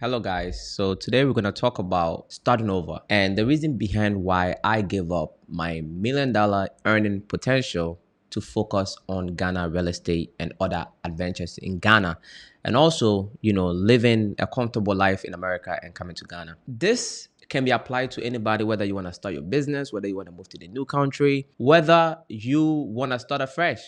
Hello, guys. So today we're going to talk about starting over and the reason behind why I gave up my $1 million earning potential to focus on Ghana real estate and other adventures in Ghana. And also, living a comfortable life in America and coming to Ghana. This can be applied to anybody, whether you want to start your business, whether you want to move to the new country, whether you want to start afresh.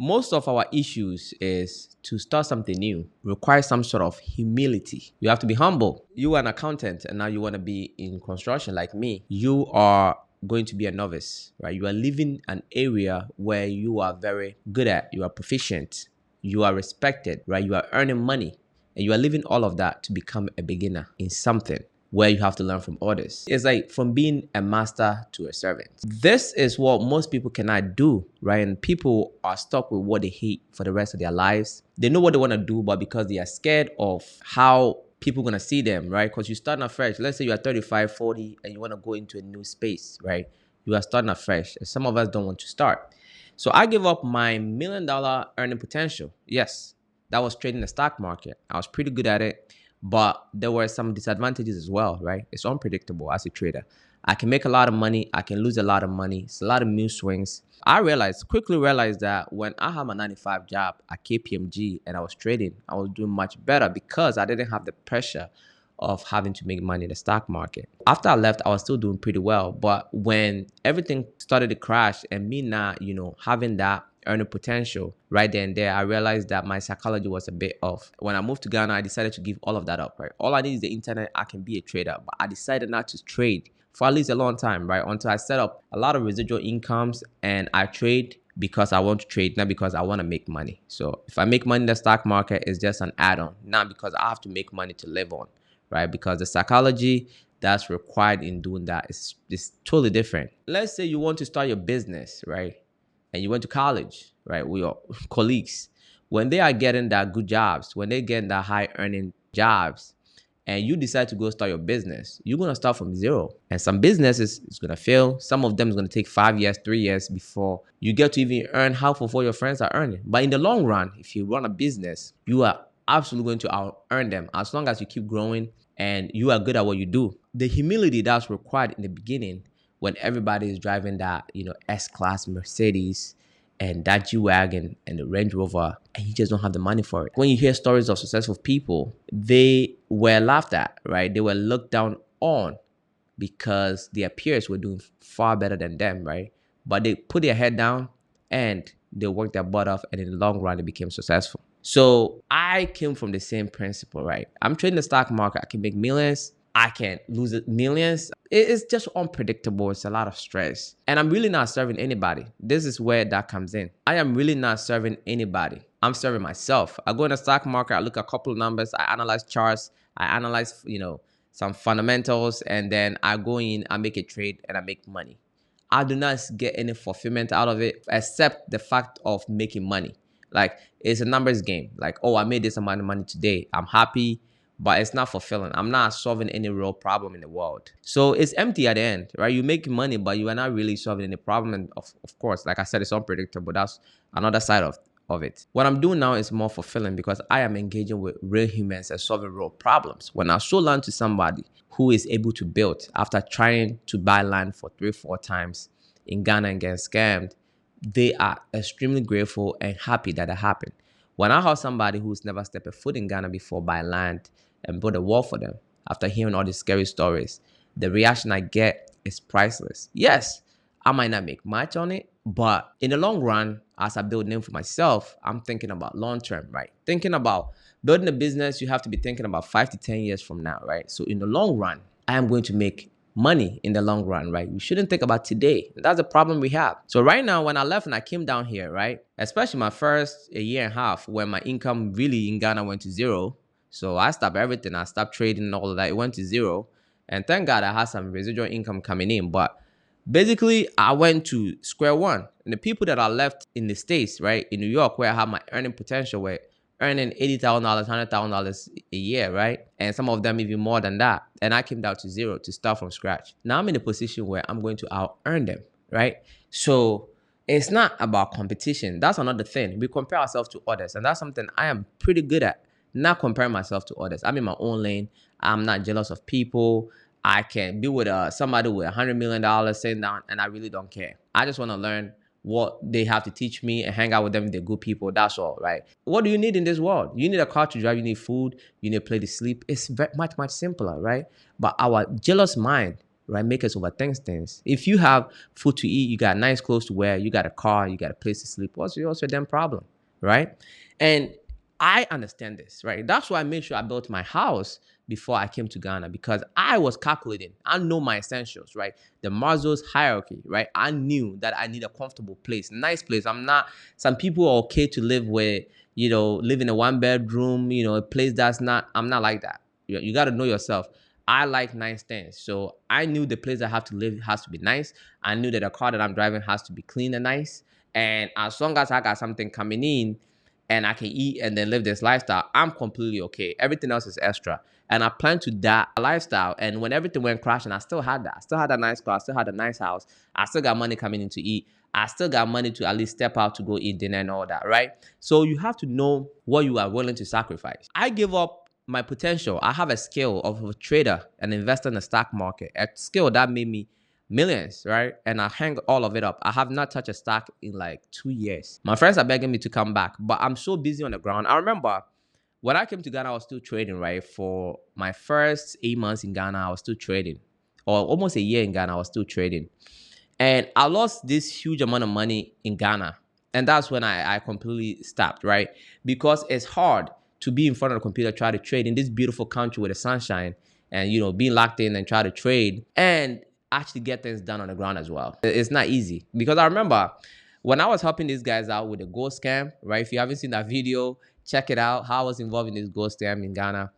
Most of our issues is to start something new requires some sort of humility. You have to be humble. You are an accountant and now you want to be in construction like me. You are going to be a novice, right? You are living an area where you are very good at, you are proficient, you are respected, right? You are earning money and you are leaving all of that to become a beginner in something where you have to learn from others. It's like from being a master to a servant. This is what most people cannot do, right? And people are stuck with what they hate for the rest of their lives. They know what they want to do, but because they are scared of how people are going to see them, right? Because you start afresh. Let's say you are 35, 40, and you want to go into a new space, right? You are starting afresh. And some of us don't want to start. So I gave up my $1 million earning potential. Yes, that was trading the stock market. I was pretty good at it. But there were some disadvantages as well, right? It's unpredictable as a trader. I can make a lot of money. I can lose a lot of money. It's a lot of mood swings. I quickly realized that when I had my 9 to 5 job at KPMG and I was trading, I was doing much better because I didn't have the pressure of having to make money in the stock market. After I left, I was still doing pretty well. But when everything started to crash and me not, having that earning potential right there and there, I realized that my psychology was a bit off. When I moved to Ghana, I decided to give all of that up, right? All I need is the internet. I can be a trader, but I decided not to trade for at least a long time, right? Until I set up a lot of residual incomes and I trade because I want to trade, not because I want to make money. So if I make money in the stock market, it's just an add-on, not because I have to make money to live on, right? Because the psychology that's required in doing that is totally different. Let's say you want to start your business, right? And you went to college, right, with your colleagues, when they are getting that good jobs, when they get that high earning jobs, and you decide to go start your business, you're going to start from zero. And some businesses is going to fail. Some of them is going to take 5 years, 3 years before you get to even earn half of what your friends are earning. But in the long run, if you run a business, you are absolutely going to out earn them as long as you keep growing and you are good at what you do. The humility that's required in the beginning when everybody is driving that, S-Class Mercedes and that G-Wagon and the Range Rover, and you just don't have the money for it. When you hear stories of successful people, they were laughed at, right? They were looked down on because their peers were doing far better than them, right? But they put their head down and they worked their butt off, and in the long run, they became successful. So I came from the same principle, right? I'm trading the stock market. I can make millions. I can lose millions. It's just unpredictable. It's a lot of stress. And I'm really not serving anybody. This is where that comes in. I am really not serving anybody. I'm serving myself. I go in the stock market, I look at a couple of numbers, I analyze charts, I analyze, some fundamentals, and then I go in, I make a trade, and I make money. I do not get any fulfillment out of it except the fact of making money. Like, it's a numbers game. Like, oh, I made this amount of money today. I'm happy, but it's not fulfilling. I'm not solving any real problem in the world. So it's empty at the end, right? You make money, but you are not really solving any problem. And of course, like I said, it's unpredictable. That's another side of it. What I'm doing now is more fulfilling because I am engaging with real humans and solving real problems. When I show land to somebody who is able to build after trying to buy land for 3 or 4 times in Ghana and get scammed, they are extremely grateful and happy that it happened. When I heard somebody who's never stepped a foot in Ghana before buy land and build a wall for them after hearing all these scary stories, the reaction I get is priceless. Yes, I might not make much on it, but in the long run, as I build name for myself, I'm thinking about long term, right? Thinking about building a business, you have to be thinking about 5 to 10 years from now, right? So in the long run, I am going to make money in the long run, right? We shouldn't think about today. That's the problem we have. So right now, when I left and I came down here, right, especially my first a year and a half, when my income really in Ghana went to zero. So I stopped everything. I stopped trading and all of that. It went to zero. And thank God I had some residual income coming in. But basically, I went to square one. And the people that are left in the States, right, in New York, where I have my earning potential, where earning $80,000, $100,000 a year, right? And some of them even more than that. And I came down to zero to start from scratch. Now I'm in a position where I'm going to out earn them, right? So it's not about competition. That's another thing. We compare ourselves to others, and that's something I am pretty good at. not comparing myself to others. I'm in my own lane. I'm not jealous of people. I can be with somebody with $100 million sitting down, and I really don't care. I just want to learn what they have to teach me and hang out with them if they're good people. That's all, right? What do you need in this world? You need a car to drive. You need food. You need a place to sleep. It's very, much simpler, right? But our jealous mind, right, make us overthink things. If you have food to eat, you got nice clothes to wear, you got a car, you got a place to sleep, what's your damn problem, right? And I understand this, right? That's why I made sure I built my house before I came to Ghana, because I was calculating. I know my essentials, right? The Maslow's hierarchy, right? I knew that I need a comfortable place, nice place. I'm not, some people are okay to live with, live in a 1 bedroom, a place that's not, I'm not like that. You got to know yourself. I like nice things. So I knew the place I have to live has to be nice. I knew that the car that I'm driving has to be clean and nice. And as long as I got something coming in and I can eat and then live this lifestyle, I'm completely okay. Everything else is extra. And I plan to that lifestyle. And when everything went crashing, I still had that. I still had a nice car. I still had a nice house. I still got money coming in to eat. I still got money to at least step out to go eat dinner and all that, right? So you have to know what you are willing to sacrifice. I give up my potential. I have a skill of a trader and investor in the stock market, a skill that made me millions, right? And I hang all of it up. I have not touched a stock in like 2 years. My friends are begging me to come back, but I'm so busy on the ground. I remember when I came to Ghana, I was still trading, right? For my first 8 months in Ghana, I was still trading. Or almost a year in Ghana, I was still trading. And I lost this huge amount of money in Ghana. And that's when I completely stopped, right? Because it's hard to be in front of the computer, try to trade in this beautiful country with the sunshine and, being locked in and try to trade and actually get things done on the ground as well. It's not easy, because I remember when I was helping these guys out with the gold scam, right? If you haven't seen that video, check it out, how I was involved in this gold scam in Ghana.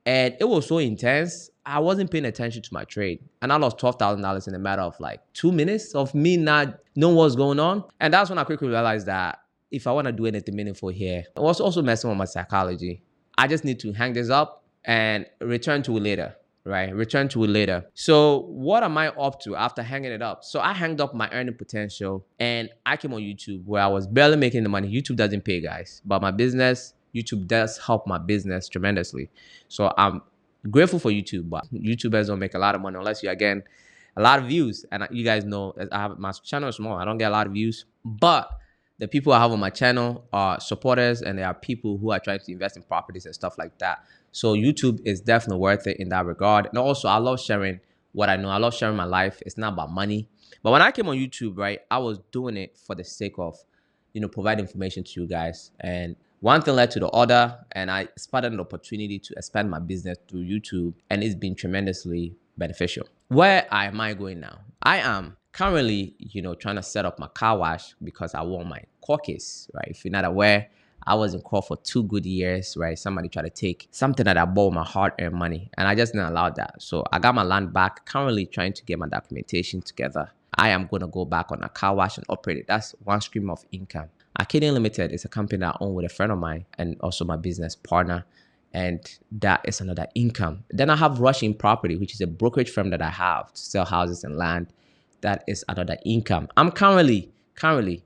And it was so intense, I wasn't paying attention to my trade. And I lost $12,000 in a matter of like 2 minutes of me not knowing what's going on. And that's when I quickly realized that if I want to do anything meaningful here, it was also messing with my psychology. I just need to hang this up and return to it later, right? Return to it later. So what am I up to after hanging it up? So I hanged up my earning potential and I came on YouTube where I was barely making the money. YouTube doesn't pay, guys, but my business, YouTube does help my business tremendously. So I'm grateful for YouTube, but YouTubers don't make a lot of money unless you're getting a lot of views. And you guys know I have my channel is small. I don't get a lot of views, but the people I have on my channel are supporters, and there are people who are trying to invest in properties and stuff like that. So YouTube is definitely worth it in that regard. And also, I love sharing what I know. I love sharing my life. It's not about money. But when I came on YouTube, right, I was doing it for the sake of, providing information to you guys. And one thing led to the other, and I spotted an opportunity to expand my business through YouTube, and it's been tremendously beneficial. Where am I going now? I am currently, trying to set up my car wash because I want my court case, right? If you're not aware, I was in court for 2 good years, right? Somebody tried to take something that I bought with my hard-earned money, and I just didn't allow that. So I got my land back, currently trying to get my documentation together. I am going to go back on a car wash and operate it. That's one stream of income. Arcadian Limited is a company that I own with a friend of mine and also my business partner. And that is another income. Then I have Rushing Property, which is a brokerage firm that I have to sell houses and land. That is another income. I'm currently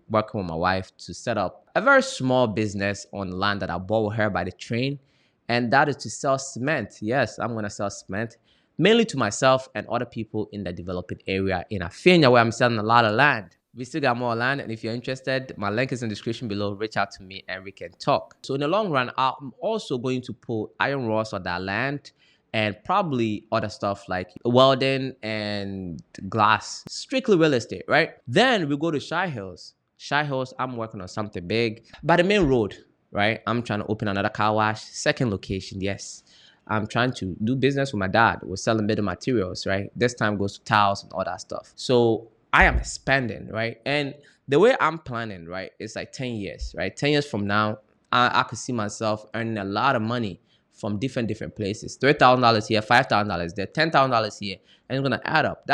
working with my wife to set up a very small business on land that I bought with her by the train. And that is to sell cement. Yes, I'm going to sell cement, mainly to myself and other people in the developing area in Afenia, where I'm selling a lot of land. We still got more land, and if you're interested, my link is in the description below. Reach out to me and we can talk. So in the long run, I'm also going to put iron rods on that land and probably other stuff like welding and glass. Strictly real estate, right? Then we go to Shy Hills. Shy Hills, I'm working on something big. By the main road, right? I'm trying to open another car wash. Second location, yes. I'm trying to do business with my dad. We're selling building materials, right? This time goes to tiles and all that stuff. So I am expanding, right? And the way I'm planning, right, it's like 10 years, right? 10 years from now, I could see myself earning a lot of money from different places. $3,000 here, $5,000 there, $10,000 here, and it's gonna add up.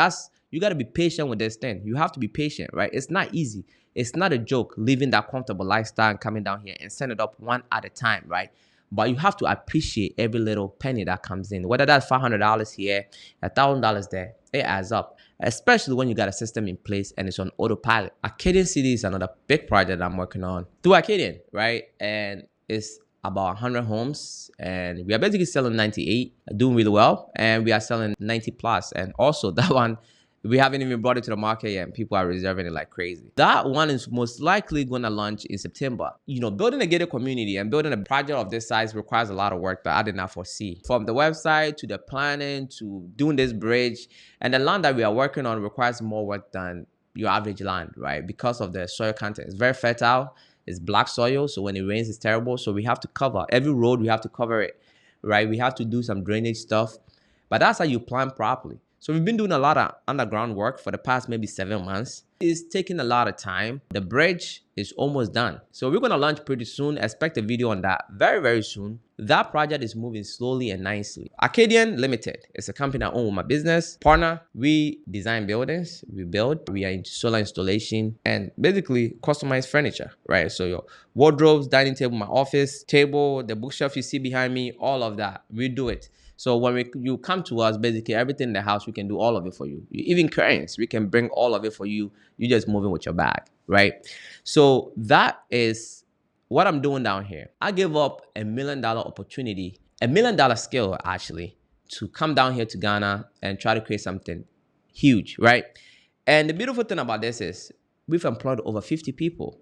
You gotta be patient with this thing. You have to be patient, right? It's not easy. It's not a joke living that comfortable lifestyle and coming down here and send it up one at a time, right? But you have to appreciate every little penny that comes in. Whether that's $500 here, $1,000 there, it adds up. Especially when you got a system in place and it's on autopilot. Arcadian City is another big project that I'm working on through Arcadian, right? And it's about 100 homes, and we are basically selling 98, doing really well, and we are selling 90 plus. And also that one, we haven't even brought it to the market yet, and people are reserving it like crazy. That one is most likely going to launch in September. Building a gated community and building a project of this size requires a lot of work that I did not foresee. From the website to the planning to doing this bridge, and the land that we are working on requires more work than your average land, right? Because of the soil content. It's very fertile. It's black soil, so when it rains, it's terrible. So we have to cover every road. We have to cover it, right? We have to do some drainage stuff, but that's how you plan properly. So we've been doing a lot of underground work for the past maybe 7 months. It's taking a lot of time. The bridge is almost done. So we're going to launch pretty soon. Expect a video on that very, very soon. That project is moving slowly and nicely. Arcadian Limited is a company I own with my business partner. We design buildings, we build, we are into solar installation and basically customized furniture, right? So your wardrobes, dining table, my office table, the bookshelf you see behind me, all of that, we do it. So when you come to us, basically everything in the house, we can do all of it for you. Even curtains, we can bring all of it for you. You just move in with your bag, right? So that is what I'm doing down here. I give up $1 million opportunity, $1 million skill actually, to come down here to Ghana and try to create something huge, right? And the beautiful thing about this is we've employed over 50 people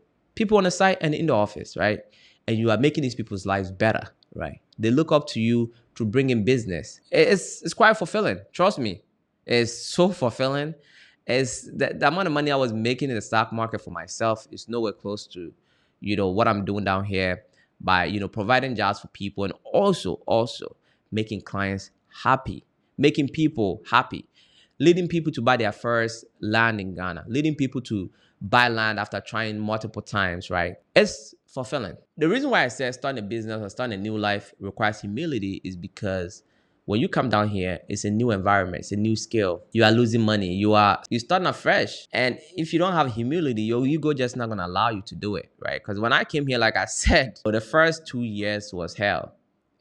on the site and in the office, right? And you are making these people's lives better, right? They look up to you to bring in business. It's quite fulfilling. Trust me, it's so fulfilling. It's the amount of money I was making in the stock market for myself is nowhere close to, what I'm doing down here by, providing jobs for people and also making clients happy, making people happy, leading people to buy their first land in Ghana, leading people to buy land after trying multiple times, right? It's fulfilling. The reason why I said starting a business or starting a new life requires humility is because when you come down here, it's a new environment, it's a new skill. You are losing money, you're starting afresh. And if you don't have humility, your ego just not gonna allow you to do it, right? Because when I came here, like I said, for the first 2 years was hell.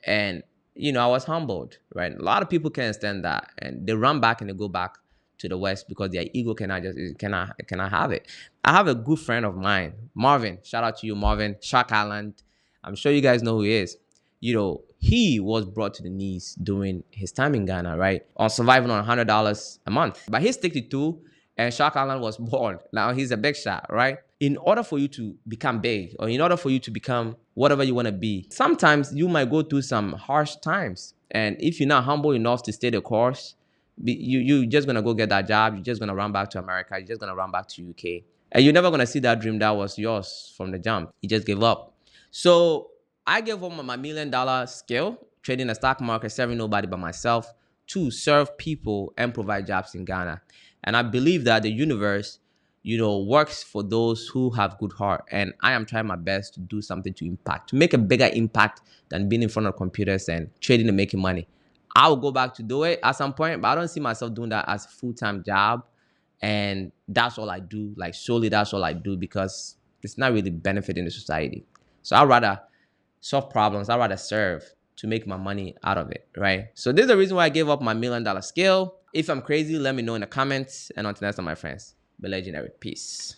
And I was humbled, right? A lot of people can't stand that, and they run back and they go back to the West because their ego cannot have it. I have a good friend of mine, Marvin. Shout out to you, Marvin. Shark Island. I'm sure you guys know who he is. He was brought to the knees during his time in Ghana, right? On surviving on $100 a month. But he's 62 and Shark Island was born. Now he's a big shot, right? In order for you to become big or in order for you to become whatever you want to be, sometimes you might go through some harsh times. And if you're not humble enough to stay the course, you're just going to go get that job. You're just going to run back to America. You're just going to run back to UK. And you're never going to see that dream that was yours from the jump. You just give up. So I gave up my $1 million skill, trading the stock market, serving nobody but myself, to serve people and provide jobs in Ghana. And I believe that the universe, works for those who have good heart. And I am trying my best to do something to make a bigger impact than being in front of computers and trading and making money. I will go back to do it at some point, but I don't see myself doing that as a full-time job. And that's all I do, like solely that's all I do, because it's not really benefiting the society. So I'd rather solve problems. I'd rather serve to make my money out of it, right? So this is the reason why I gave up my $1 million skill. If I'm crazy, let me know in the comments. And until next time, my friends, be legendary. Peace.